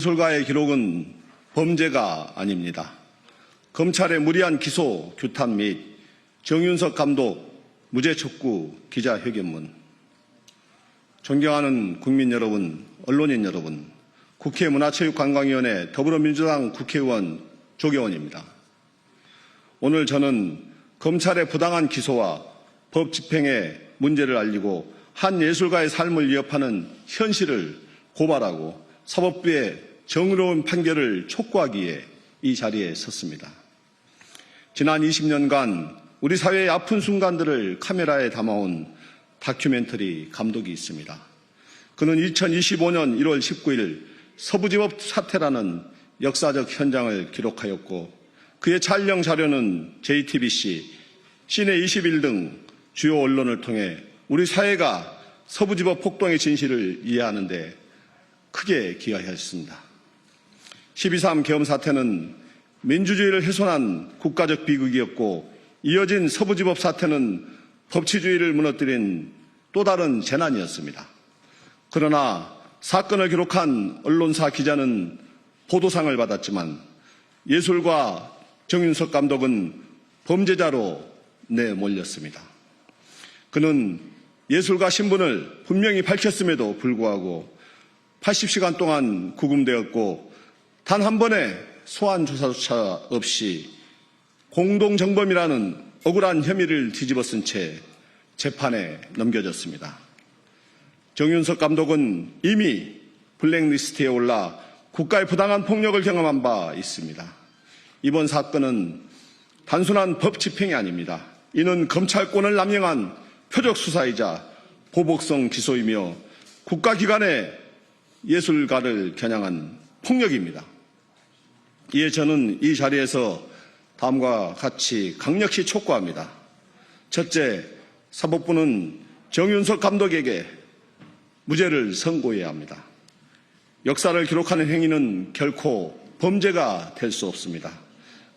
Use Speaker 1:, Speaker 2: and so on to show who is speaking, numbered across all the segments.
Speaker 1: 예술가의 기록은 범죄가 아닙니다. 검찰의 무리한 기소, 규탄 및 정윤석 감독 무죄 촉구 기자회견문. 존경하는 국민 여러분, 언론인 여러분, 국회 문화체육관광위원회 더불어민주당 국회의원 조계원입니다. 오늘 저는 검찰의 부당한 기소와 법 집행의 문제를 알리고 한 예술가의 삶을 위협하는 현실을 고발하고 사법부의 정의로운 판결을 촉구하기에 이 자리에 섰습니다. 지난 20년간 우리 사회의 아픈 순간들을 카메라에 담아온 다큐멘터리 감독이 있습니다. 그는 2025년 1월 19일 서부지법 사태라는 역사적 현장을 기록하였고 그의 촬영 자료는 JTBC, 시내21 등 주요 언론을 통해 우리 사회가 서부지법 폭동의 진실을 이해하는 데 크게 기여하였습니다. 12.3 계엄 사태는 민주주의를 훼손한 국가적 비극이었고 이어진 서부지법 사태는 법치주의를 무너뜨린 또 다른 재난이었습니다. 그러나 사건을 기록한 언론사 기자는 보도상을 받았지만 예술가 정윤석 감독은 범죄자로 내몰렸습니다. 그는 예술가 신분을 분명히 밝혔음에도 불구하고 80시간 동안 구금되었고 단 한 번의 소환 조사조차 없이 공동정범이라는 억울한 혐의를 뒤집어쓴 채 재판에 넘겨졌습니다. 정윤석 감독은 이미 블랙리스트에 올라 국가의 부당한 폭력을 경험한 바 있습니다. 이번 사건은 단순한 법 집행이 아닙니다. 이는 검찰권을 남용한 표적 수사이자 보복성 기소이며 국가기관의 예술가를 겨냥한 폭력입니다. 이에 저는 이 자리에서 다음과 같이 강력히 촉구합니다. 첫째, 사법부는 정윤석 감독에게 무죄를 선고해야 합니다. 역사를 기록하는 행위는 결코 범죄가 될 수 없습니다.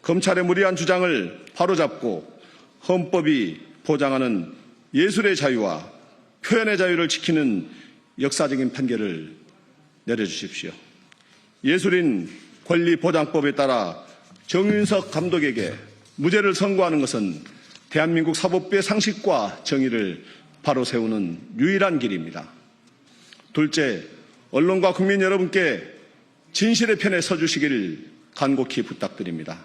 Speaker 1: 검찰의 무리한 주장을 바로잡고 헌법이 보장하는 예술의 자유와 표현의 자유를 지키는 역사적인 판결을 내려주십시오. 예술인 권리보장법에 따라 정윤석 감독에게 무죄를 선고하는 것은 대한민국 사법부의 상식과 정의를 바로 세우는 유일한 길입니다. 둘째, 언론과 국민 여러분께 진실의 편에 서주시기를 간곡히 부탁드립니다.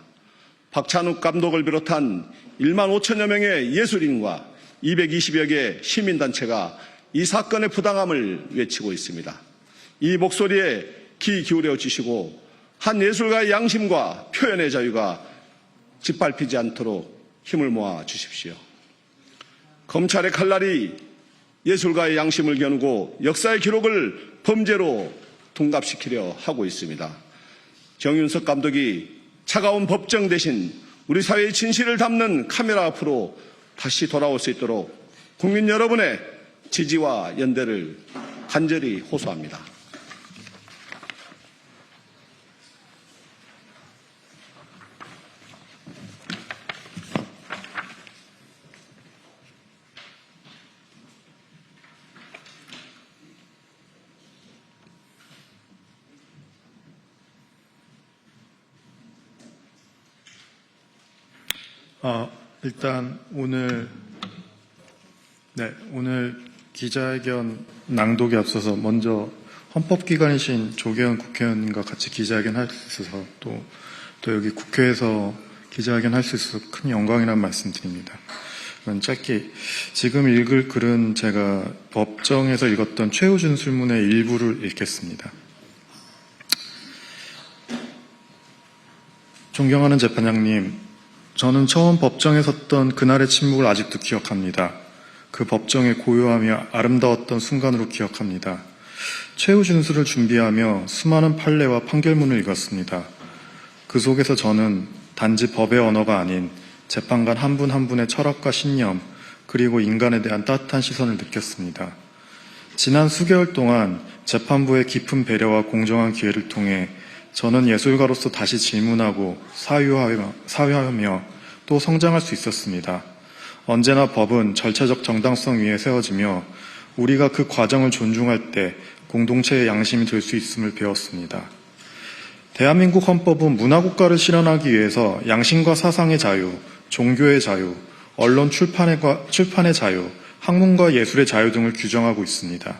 Speaker 1: 박찬욱 감독을 비롯한 1만 5천여 명의 예술인과 220여 개 시민단체가 이 사건의 부당함을 외치고 있습니다. 이 목소리에 귀 기울여 주시고 한 예술가의 양심과 표현의 자유가 짓밟히지 않도록 힘을 모아 주십시오. 검찰의 칼날이 예술가의 양심을 겨누고 역사의 기록을 범죄로 둔갑시키려 하고 있습니다. 정윤석 감독이 차가운 법정 대신 우리 사회의 진실을 담는 카메라 앞으로 다시 돌아올 수 있도록 국민 여러분의 지지와 연대를 간절히 호소합니다.
Speaker 2: 일단 오늘 기자회견 낭독에 앞서서 먼저 헌법기관이신 조계원 국회의원님과 같이 기자회견 할 수 있어서 또 여기 국회에서 기자회견 할 수 있어서 큰 영광이라는 말씀 드립니다. 짧게 지금 읽을 글은 제가 법정에서 읽었던 최우준 술문의 일부를 읽겠습니다. 존경하는 재판장님, 저는 처음 법정에 섰던 그날의 침묵을 아직도 기억합니다. 그 법정의 고요하며 아름다웠던 순간으로 기억합니다. 최후 준수를 준비하며 수많은 판례와 판결문을 읽었습니다. 그 속에서 저는 단지 법의 언어가 아닌 재판관 한 분 한 분의 철학과 신념, 그리고 인간에 대한 따뜻한 시선을 느꼈습니다. 지난 수개월 동안 재판부의 깊은 배려와 공정한 기회를 통해 저는 예술가로서 다시 질문하고 사유하며 또 성장할 수 있었습니다. 언제나 법은 절차적 정당성 위에 세워지며 우리가 그 과정을 존중할 때 공동체의 양심이 될 수 있음을 배웠습니다. 대한민국 헌법은 문화국가를 실현하기 위해서 양심과 사상의 자유, 종교의 자유, 언론 출판의 자유, 학문과 예술의 자유 등을 규정하고 있습니다.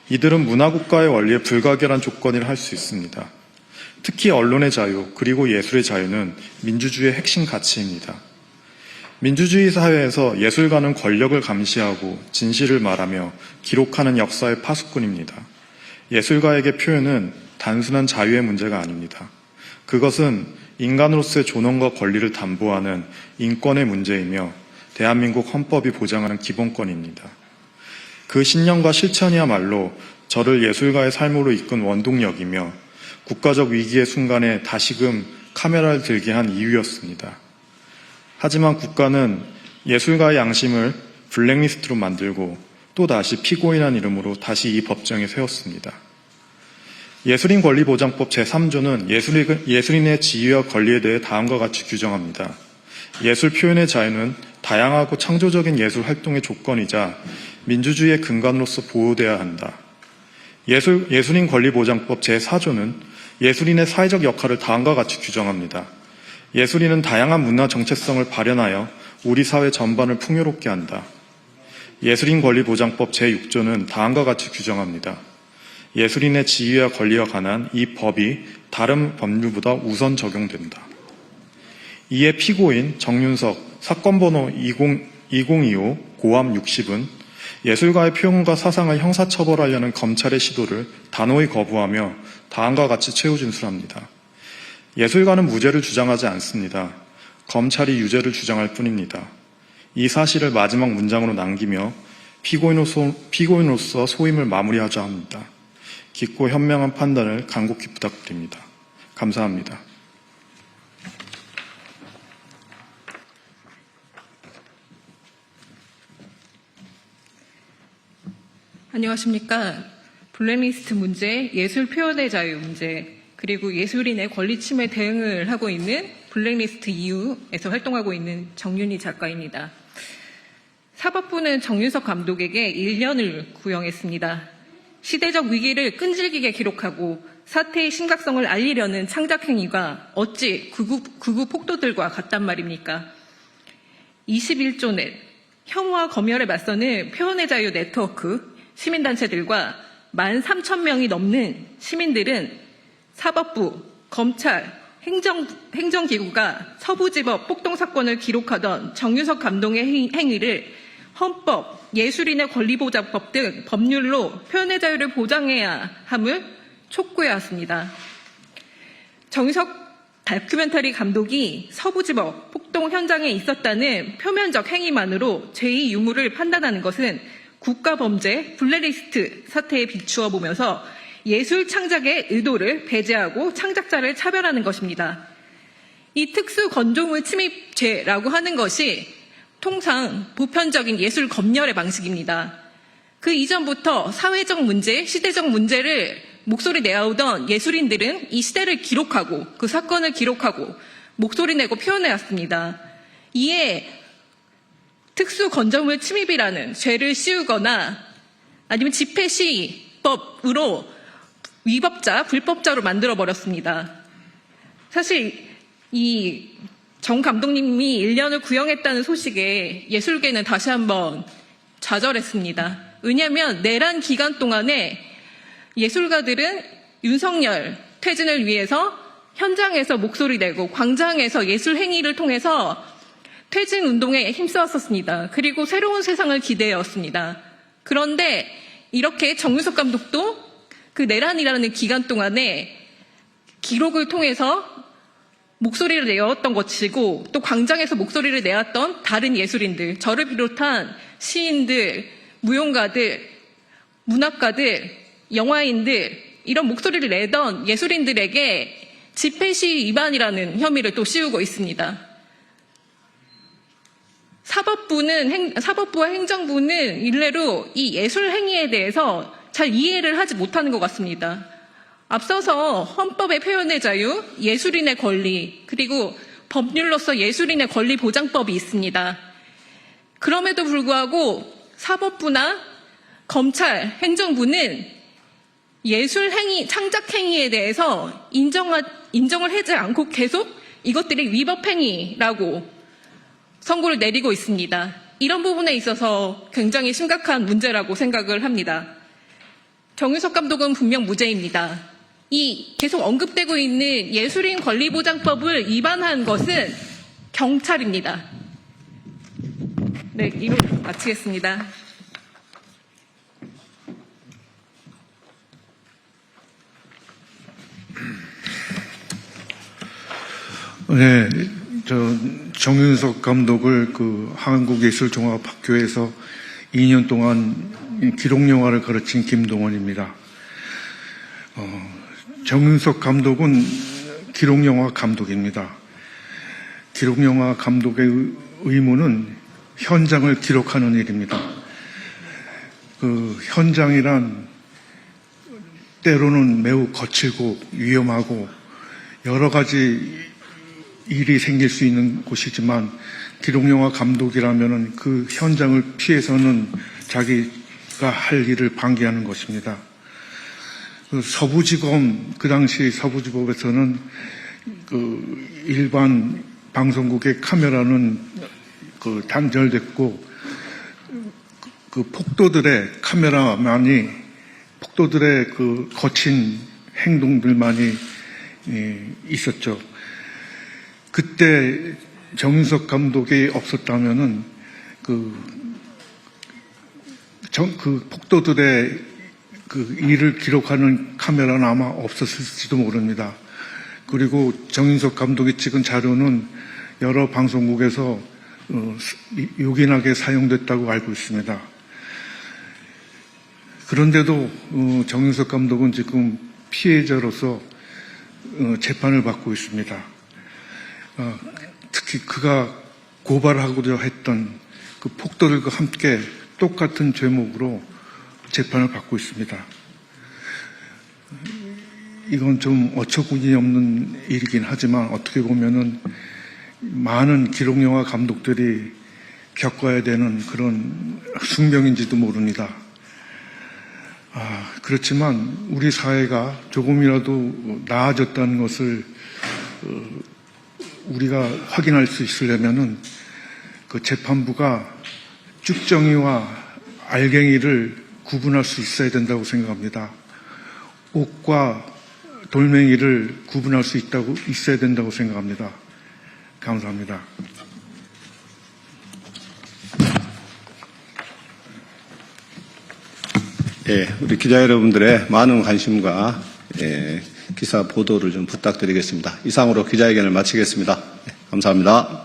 Speaker 2: 이들은 문화국가의 원리에 불가결한 조건이라 할 수 있습니다. 특히 언론의 자유 그리고 예술의 자유는 민주주의의 핵심 가치입니다. 민주주의 사회에서 예술가는 권력을 감시하고 진실을 말하며 기록하는 역사의 파수꾼입니다. 예술가에게 표현은 단순한 자유의 문제가 아닙니다. 그것은 인간으로서의 존엄과 권리를 담보하는 인권의 문제이며 대한민국 헌법이 보장하는 기본권입니다. 그 신념과 실천이야말로 저를 예술가의 삶으로 이끈 원동력이며 국가적 위기의 순간에 다시금 카메라를 들게 한 이유였습니다. 하지만 국가는 예술가의 양심을 블랙리스트로 만들고 또다시 피고인한 이름으로 다시 이 법정에 세웠습니다. 예술인 권리보장법 제3조는 예술인의 지위와 권리에 대해 다음과 같이 규정합니다. 예술 표현의 자유는 다양하고 창조적인 예술 활동의 조건이자 민주주의의 근간으로서 보호돼야 한다. 예술인 권리보장법 제4조는 예술인의 사회적 역할을 다음과 같이 규정합니다. 예술인은 다양한 문화 정체성을 발현하여 우리 사회 전반을 풍요롭게 한다. 예술인 권리보장법 제6조는 다음과 같이 규정합니다. 예술인의 지위와 권리와 관한 이 법이 다른 법률보다 우선 적용된다. 이에 피고인 정윤석 사건번호 2025 고함 60은 예술가의 표현과 사상을 형사처벌하려는 검찰의 시도를 단호히 거부하며 다음과 같이 최후 진술합니다. 예술가는 무죄를 주장하지 않습니다. 검찰이 유죄를 주장할 뿐입니다. 이 사실을 마지막 문장으로 남기며 피고인으로서 소임을 마무리하자 합니다. 깊고 현명한 판단을 간곡히 부탁드립니다. 감사합니다.
Speaker 3: 안녕하십니까. 블랙리스트 문제, 예술 표현의 자유 문제, 그리고 예술인의 권리 침해 대응을 하고 있는 블랙리스트 EU에서 활동하고 있는 정윤희 작가입니다. 사법부는 정윤석 감독에게 1년을 구형했습니다. 시대적 위기를 끈질기게 기록하고 사태의 심각성을 알리려는 창작행위가 어찌 극우 폭도들과 같단 말입니까? 21조 넷, 혐오와 검열에 맞서는 표현의 자유 네트워크 시민단체들과 13,000명이 넘는 시민들은 사법부, 검찰, 행정기구가 서부지법 폭동사건을 기록하던 정윤석 감독의 행위를 헌법, 예술인의 권리보장법 등 법률로 표현의 자유를 보장해야 함을 촉구해왔습니다. 정윤석 다큐멘터리 감독이 서부지법 폭동 현장에 있었다는 표면적 행위만으로 제2 유무를 판단하는 것은 국가범죄 블랙리스트 사태에 비추어 보면서 예술 창작의 의도를 배제하고 창작자를 차별하는 것입니다. 이 특수 건조물 침입죄라고 하는 것이 통상 보편적인 예술 검열의 방식입니다. 그 이전부터 사회적 문제, 시대적 문제를 목소리 내어오던 예술인들은 이 시대를 기록하고 그 사건을 기록하고 목소리 내고 표현해왔습니다. 이에 특수 건조물 침입이라는 죄를 씌우거나 아니면 집회 시법으로 위법자, 불법자로 만들어버렸습니다. 사실 이 정 감독님이 1년을 구형했다는 소식에 예술계는 다시 한번 좌절했습니다. 왜냐하면 내란 기간 동안에 예술가들은 윤석열 퇴진을 위해서 현장에서 목소리 내고 광장에서 예술 행위를 통해서 퇴진 운동에 힘써왔었습니다. 그리고 새로운 세상을 기대해왔습니다. 그런데 이렇게 정윤석 감독도 그 내란이라는 기간 동안에 기록을 통해서 목소리를 내었던 것이고 또 광장에서 목소리를 내었던 다른 예술인들, 저를 비롯한 시인들, 무용가들, 문학가들, 영화인들 이런 목소리를 내던 예술인들에게 집회 시위 위반이라는 혐의를 또 씌우고 있습니다. 사법부와 행정부는 일례로 이 예술 행위에 대해서 잘 이해를 하지 못하는 것 같습니다. 앞서서 헌법의 표현의 자유, 예술인의 권리, 그리고 법률로서 예술인의 권리 보장법이 있습니다. 그럼에도 불구하고 사법부나 검찰, 행정부는 예술 행위, 창작 행위에 대해서 인정을 하지 않고 계속 이것들이 위법 행위라고 선고를 내리고 있습니다. 이런 부분에 있어서 굉장히 심각한 문제라고 생각을 합니다. 정윤석 감독은 분명 무죄입니다. 이 계속 언급되고 있는 예술인 권리보장법을 위반한 것은 경찰입니다. 네, 이로 마치겠습니다.
Speaker 4: 네, 정윤석 감독을 한국예술종합학교에서 2년 동안 기록영화를 가르친 김동원입니다. 정윤석 감독은 기록영화 감독입니다. 기록영화 감독의 의무는 현장을 기록하는 일입니다. 그 현장이란 때로는 매우 거칠고 위험하고 여러 가지 일이 생길 수 있는 곳이지만 기록영화 감독이라면 그 현장을 피해서는 자기가 할 일을 방기하는 것입니다. 서부지검, 그 당시 서부지법에서는 그 일반 방송국의 카메라는 단절됐고 그 폭도들의 카메라만이 폭도들의 그 거친 행동들만이 있었죠. 그때 정윤석 감독이 없었다면은 그 폭도들의 그 일을 기록하는 카메라는 아마 없었을지도 모릅니다. 그리고 정윤석 감독이 찍은 자료는 여러 방송국에서 요긴하게 사용됐다고 알고 있습니다. 그런데도 정윤석 감독은 지금 피해자로서 재판을 받고 있습니다. 특히 그가 고발하고자 했던 그 폭도들과 함께 똑같은 제목으로 재판을 받고 있습니다. 이건 좀 어처구니 없는 일이긴 하지만 어떻게 보면은 많은 기록영화 감독들이 겪어야 되는 그런 숙명인지도 모릅니다. 그렇지만 우리 사회가 조금이라도 나아졌다는 것을 우리가 확인할 수 있으려면은 그 재판부가 쭉정이와 알갱이를 구분할 수 있어야 된다고 생각합니다. 옥과 돌멩이를 구분할 수 있어야 된다고 생각합니다. 감사합니다.
Speaker 1: 예, 우리 기자 여러분들의 많은 관심과 기사 보도를 좀 부탁드리겠습니다. 이상으로 기자회견을 마치겠습니다. 감사합니다.